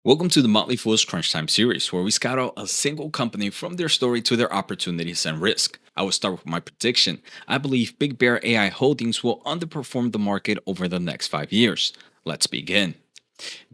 Welcome to the Motley Fool's Crunch Time series, where we scout out a single company from their story to their opportunities and risk. I will start with my prediction. I believe Big Bear AI Holdings will underperform the market over the next 5 years. Let's begin.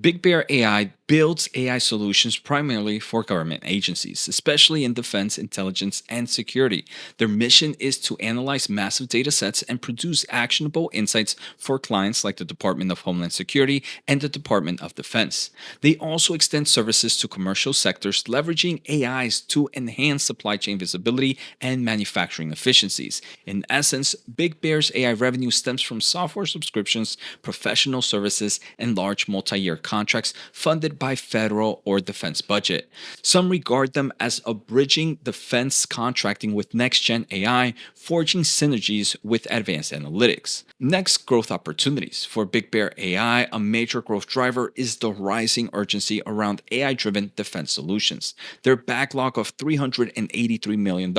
BigBear.ai builds AI solutions primarily for government agencies, especially in defense, intelligence, and security. Their mission is to analyze massive data sets and produce actionable insights for clients like the Department of Homeland Security and the Department of Defense. They also extend services to commercial sectors, leveraging AIs to enhance supply chain visibility and manufacturing efficiencies. In essence, Big Bear's AI revenue stems from software subscriptions, professional services, and large multi-year contracts funded by federal or defense budget. Some regard them as a bridging defense contracting with next-gen AI, forging synergies with advanced analytics. Next, growth opportunities. For Big Bear AI, a major growth driver is the rising urgency around AI-driven defense solutions. Their backlog of $383 million,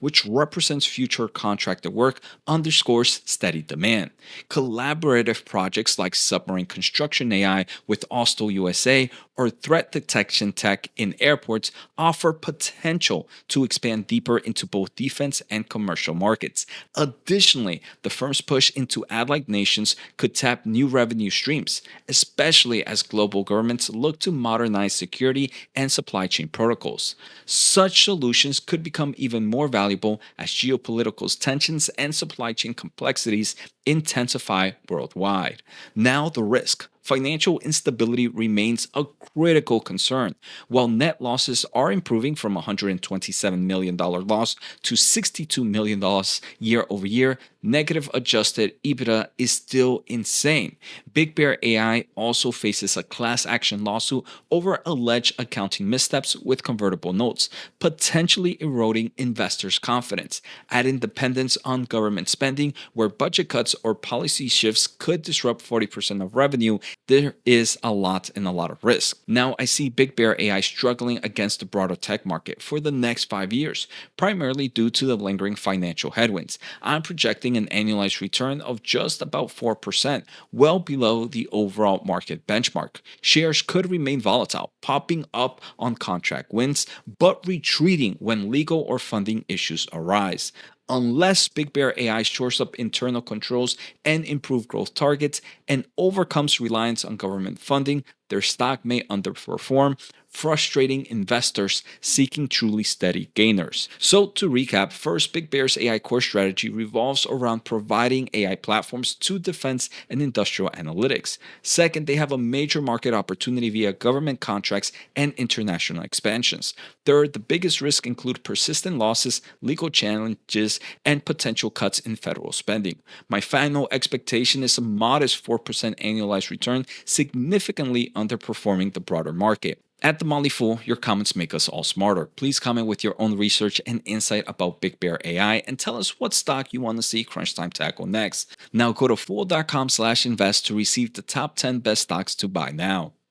which represents future contracted work, underscores steady demand. Collaborative projects like submarine construction AI with Austal USA or threat detection tech in airports offer potential to expand deeper into both defense and commercial markets. Additionally, the firm's push into allied nations could tap new revenue streams, especially as global governments look to modernize security and supply chain protocols. Such solutions could become even more valuable as geopolitical tensions and supply chain complexities intensify worldwide. Now, the risk. Financial instability remains a critical concern. While net losses are improving from $127 million loss to $62 million year over year, negative adjusted EBITDA is still insane. Big Bear AI also faces a class action lawsuit over alleged accounting missteps with convertible notes, potentially eroding investors' confidence. Adding dependence on government spending, where budget cuts or policy shifts could disrupt 40% of revenue, there is a lot and a lot of risk. Now, I see Big Bear AI struggling against the broader tech market for the next 5 years, primarily due to the lingering financial headwinds. I'm projecting an annualized return of just about 4%, well below the overall market benchmark. Shares could remain volatile, popping up on contract wins, but retreating when legal or funding issues arise. Unless Big Bear AI shores up internal controls and improve growth targets and overcomes reliance on government funding, their stock may underperform, frustrating investors seeking truly steady gainers. So, to recap, first, Big Bear's AI core strategy revolves around providing AI platforms to defense and industrial analytics. Second, they have a major market opportunity via government contracts and international expansions. Third, the biggest risks include persistent losses, legal challenges, and potential cuts in federal spending. My final expectation is a modest 4% annualized return, significantly underperforming the broader market. At the Motley Fool, your comments make us all smarter. Please comment with your own research and insight about Big Bear AI and tell us what stock you want to see Crunch Time tackle next. Now go to fool.com/invest to receive the top 10 best stocks to buy now.